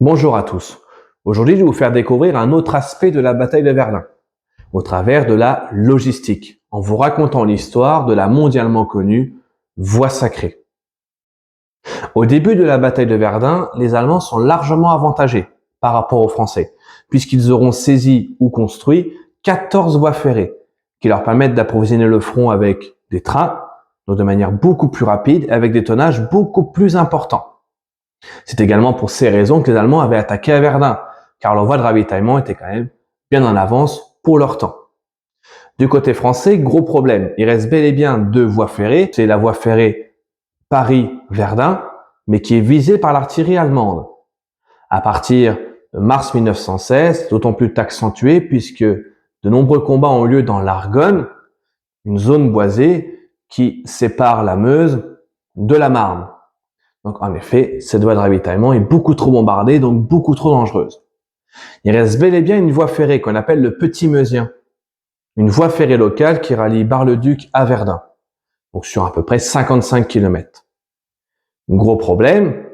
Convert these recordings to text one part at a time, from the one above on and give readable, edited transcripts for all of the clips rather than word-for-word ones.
Bonjour à tous. Aujourd'hui, je vais vous faire découvrir un autre aspect de la bataille de Verdun, au travers de la logistique, en vous racontant l'histoire de la mondialement connue Voie sacrée. Au début de la bataille de Verdun, les Allemands sont largement avantagés par rapport aux Français, puisqu'ils auront saisi ou construit 14 voies ferrées, qui leur permettent d'approvisionner le front avec des trains, donc de manière beaucoup plus rapide, et avec des tonnages beaucoup plus importants. C'est également pour ces raisons que les Allemands avaient attaqué à Verdun, car leur voie de ravitaillement était quand même bien en avance pour leur temps. Du côté français, gros problème, il reste bel et bien deux voies ferrées, c'est la voie ferrée Paris-Verdun, mais qui est visée par l'artillerie allemande. À partir de mars 1916, d'autant plus accentué puisque de nombreux combats ont lieu dans l'Argonne, une zone boisée qui sépare la Meuse de la Marne. Donc en effet, cette voie de ravitaillement est beaucoup trop bombardée, donc beaucoup trop dangereuse. Il reste bel et bien une voie ferrée qu'on appelle le Petit Meusien, une voie ferrée locale qui rallie Bar-le-Duc à Verdun, donc sur à peu près 55 km. Gros problème,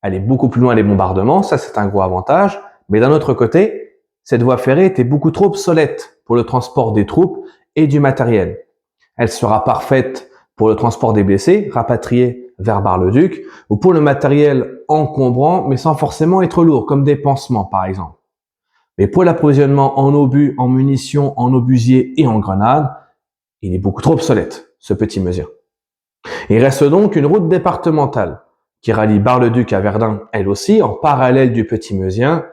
elle est beaucoup plus loin des bombardements, ça c'est un gros avantage, mais d'un autre côté, cette voie ferrée était beaucoup trop obsolète pour le transport des troupes et du matériel. Elle sera parfaite pour le transport des blessés, rapatriés vers Bar-le-Duc, ou pour le matériel encombrant, mais sans forcément être lourd, comme des pansements par exemple. Mais pour l'approvisionnement en obus, en munitions, en obusiers et en grenades, il est beaucoup trop obsolète, ce Petit Meusien. Il reste donc une route départementale qui rallie Bar-le-Duc à Verdun, elle aussi, en parallèle du Petit Meusien,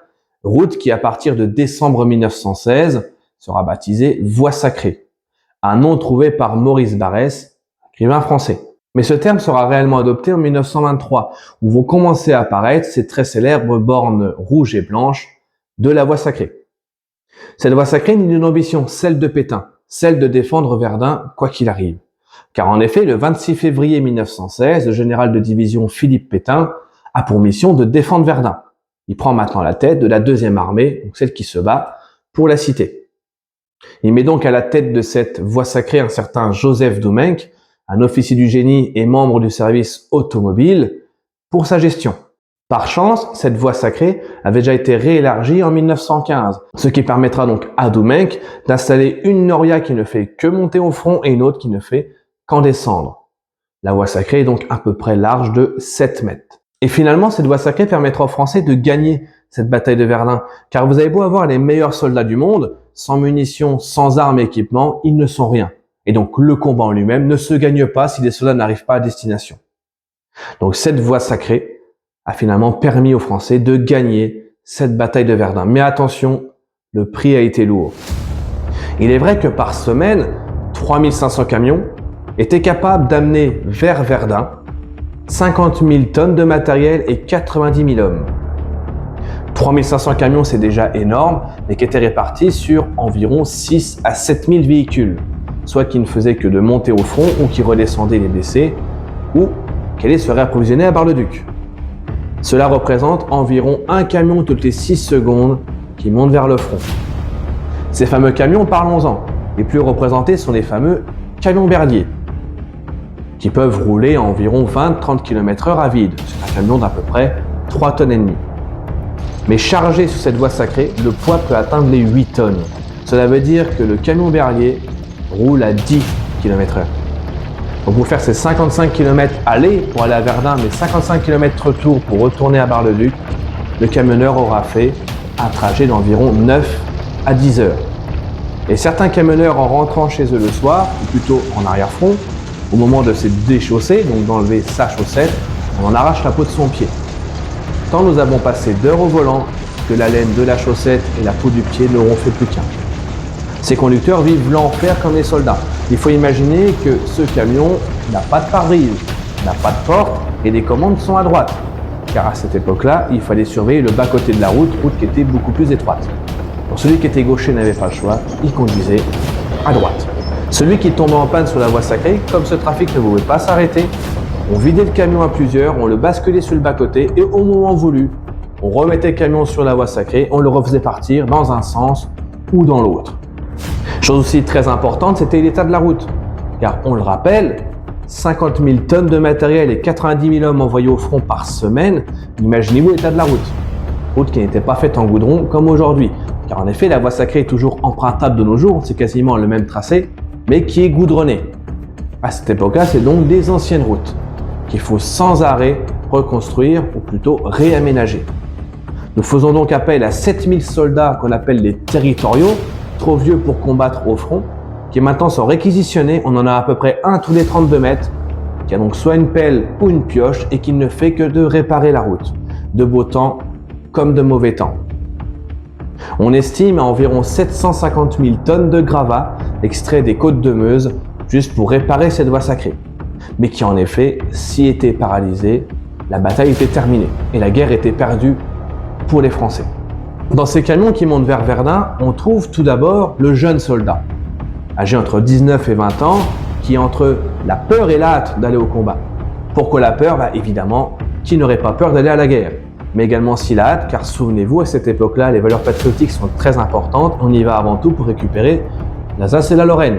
route qui à partir de décembre 1916 sera baptisée Voie sacrée, un nom trouvé par Maurice Barrès, écrivain français. Mais ce terme sera réellement adopté en 1923, où vont commencer à apparaître ces très célèbres bornes rouges et blanches de la Voie sacrée. Cette Voie sacrée n'est d'une ambition, celle de Pétain, celle de défendre Verdun quoi qu'il arrive. Car en effet, le 26 février 1916, le général de division Philippe Pétain a pour mission de défendre Verdun. Il prend maintenant la tête de la deuxième armée, donc celle qui se bat pour la cité. Il met donc à la tête de cette Voie sacrée un certain Joseph Doumenc, un officier du génie et membre du service automobile, pour sa gestion. Par chance, cette voie sacrée avait déjà été réélargie en 1915, ce qui permettra donc à Doumenc d'installer une noria qui ne fait que monter au front et une autre qui ne fait qu'en descendre. La voie sacrée est donc à peu près large de 7 mètres. Et finalement, cette voie sacrée permettra aux Français de gagner cette bataille de Verdun, car vous avez beau avoir les meilleurs soldats du monde, sans munitions, sans armes et équipements, ils ne sont rien. Et donc le combat en lui-même ne se gagne pas si les soldats n'arrivent pas à destination. Donc cette voie sacrée a finalement permis aux Français de gagner cette bataille de Verdun. Mais attention, le prix a été lourd. Il est vrai que par semaine, 3500 camions étaient capables d'amener vers Verdun 50 000 tonnes de matériel et 90 000 hommes. 3500 camions, c'est déjà énorme, mais qui étaient répartis sur environ 6 à 7 000 véhicules, soit qui ne faisaient que de monter au front ou qui redescendaient les blessés, ou qui allaient se réapprovisionner à Bar-le-Duc. Cela représente environ un camion toutes les 6 secondes qui monte vers le front. Ces fameux camions, parlons-en. Les plus représentés sont les fameux camions berliers, qui peuvent rouler à environ 20-30 km/h à vide. C'est un camion d'à peu près 3 tonnes et demie. Mais chargé sur cette voie sacrée, le poids peut atteindre les 8 tonnes. Cela veut dire que le camion berlier roule à 10 km/h. Donc pour faire ces 55 km aller pour aller à Verdun, mais 55 km retour pour retourner à Bar-le-Duc, le camionneur aura fait un trajet d'environ 9 à 10 heures. Et certains camionneurs, en rentrant chez eux le soir, ou plutôt en arrière-front, au moment de se déchausser, donc d'enlever sa chaussette, on en arrache la peau de son pied. Tant nous avons passé d'heures au volant que la laine de la chaussette et la peau du pied n'auront fait plus qu'un. Ces conducteurs vivent l'enfer comme les soldats. Il faut imaginer que ce camion n'a pas de pare-brise, n'a pas de porte et les commandes sont à droite. Car à cette époque-là, il fallait surveiller le bas-côté de la route qui était beaucoup plus étroite. Donc celui qui était gaucher n'avait pas le choix, il conduisait à droite. Celui qui tombait en panne sur la voie sacrée, comme ce trafic ne pouvait pas s'arrêter, on vidait le camion à plusieurs, on le basculait sur le bas-côté et au moment voulu, on remettait le camion sur la voie sacrée, on le refaisait partir dans un sens ou dans l'autre. Chose aussi très importante, c'était l'état de la route. Car on le rappelle, 50 000 tonnes de matériel et 90 000 hommes envoyés au front par semaine, imaginez-vous l'état de la route. route qui n'était pas faite en goudron comme aujourd'hui. Car en effet, la voie sacrée est toujours empruntable de nos jours, c'est quasiment le même tracé, mais qui est goudronné. À cette époque-là, c'est donc des anciennes routes qu'il faut sans arrêt reconstruire ou plutôt réaménager. Nous faisons donc appel à 7000 soldats qu'on appelle les territoriaux, trop vieux pour combattre au front, qui maintenant sont réquisitionnés. On en a à peu près un tous les 32 mètres, qui a donc soit une pelle ou une pioche et qui ne fait que de réparer la route, de beau temps comme de mauvais temps. On estime à environ 750 000 tonnes de gravats extraits des côtes de Meuse juste pour réparer cette voie sacrée. Mais qui en effet, s'y était paralysée, la bataille était terminée et la guerre était perdue pour les Français. Dans ces camions qui montent vers Verdun, on trouve tout d'abord le jeune soldat, âgé entre 19 et 20 ans, qui est entre la peur et la hâte d'aller au combat. Pourquoi la peur? Évidemment, qui n'aurait pas peur d'aller à la guerre? Mais également si la hâte, car souvenez-vous, à cette époque-là, les valeurs patriotiques sont très importantes. On y va avant tout pour récupérer l'Alsace et la Lorraine.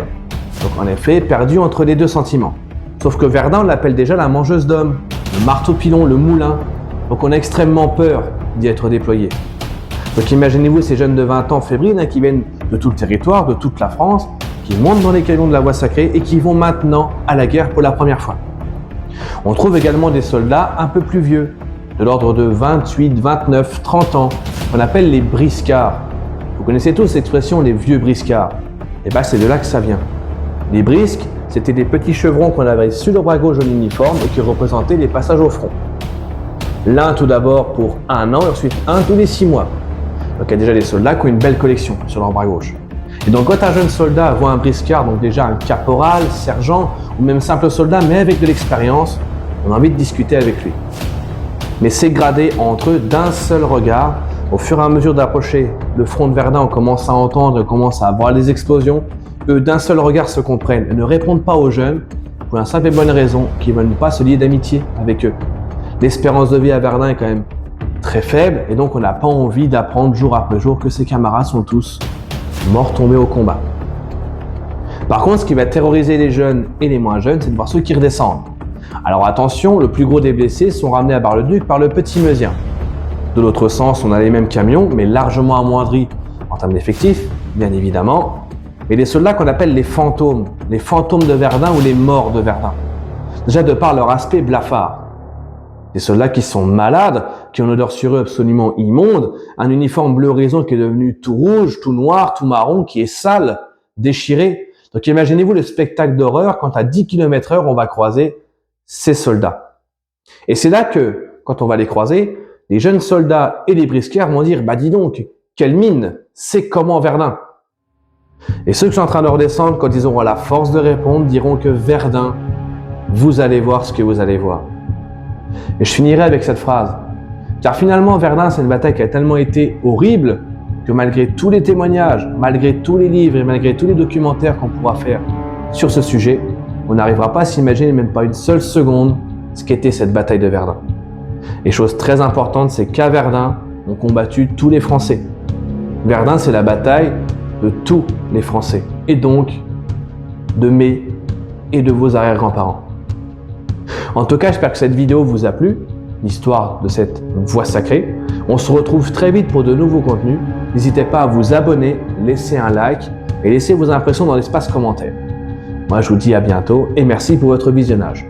Donc en effet, perdu entre les deux sentiments. Sauf que Verdun, on l'appelle déjà la mangeuse d'hommes, le marteau-pilon, le moulin. Donc on a extrêmement peur d'y être déployé. Donc imaginez-vous ces jeunes de 20 ans fébriles qui viennent de tout le territoire, de toute la France, qui montent dans les camions de la voie sacrée et qui vont maintenant à la guerre pour la première fois. On trouve également des soldats un peu plus vieux, de l'ordre de 28, 29, 30 ans, qu'on appelle les briscards. Vous connaissez tous l'expression les vieux briscards. Et c'est de là que ça vient. Les brisques, c'était des petits chevrons qu'on avait sur le bras gauche de l'uniforme et qui représentaient les passages au front. L'un tout d'abord pour 1 an et ensuite un tous les 6 mois. Donc il y a déjà des soldats qui ont une belle collection sur leur bras gauche. Et donc quand un jeune soldat voit un briscard, donc déjà un caporal, sergent ou même simple soldat, mais avec de l'expérience, on a envie de discuter avec lui. Mais c'est gradé entre eux d'un seul regard. Au fur et à mesure d'approcher le front de Verdun, on commence à entendre, on commence à voir les explosions. Eux, d'un seul regard, se comprennent et ne répondent pas aux jeunes pour la simple et bonne raison qu'ils ne veulent pas se lier d'amitié avec eux. L'espérance de vie à Verdun est quand même très faible et donc on n'a pas envie d'apprendre jour après jour que ses camarades sont tous morts tombés au combat. Par contre, ce qui va terroriser les jeunes et les moins jeunes, c'est de voir ceux qui redescendent. Alors attention, le plus gros des blessés sont ramenés à Bar-le-Duc par le Petit Meusien. De l'autre sens, on a les mêmes camions, mais largement amoindris en termes d'effectifs, bien évidemment, et des soldats qu'on appelle les fantômes de Verdun ou les morts de Verdun. Déjà de par leur aspect blafard. Des soldats qui sont malades, qui ont une odeur sur eux absolument immonde, un uniforme bleu horizon qui est devenu tout rouge, tout noir, tout marron, qui est sale, déchiré. Donc imaginez-vous le spectacle d'horreur quand à 10 km/h on va croiser ces soldats. Et c'est là que, quand on va les croiser, les jeunes soldats et les briscards vont dire « dis donc, quelle mine, c'est comment Verdun ?» Et ceux qui sont en train de redescendre, quand ils auront la force de répondre, diront que Verdun, vous allez voir ce que vous allez voir. Et je finirai avec cette phrase. Car finalement, Verdun, c'est une bataille qui a tellement été horrible que malgré tous les témoignages, malgré tous les livres et malgré tous les documentaires qu'on pourra faire sur ce sujet, on n'arrivera pas à s'imaginer même pas une seule seconde ce qu'était cette bataille de Verdun. Et chose très importante, c'est qu'à Verdun, ont combattu tous les Français. Verdun, c'est la bataille de tous les Français, et donc de mes et de vos arrière-grands-parents. En tout cas, j'espère que cette vidéo vous a plu, l'histoire de cette voie sacrée. On se retrouve très vite pour de nouveaux contenus. N'hésitez pas à vous abonner, laisser un like et laisser vos impressions dans l'espace commentaire. Moi, je vous dis à bientôt et merci pour votre visionnage.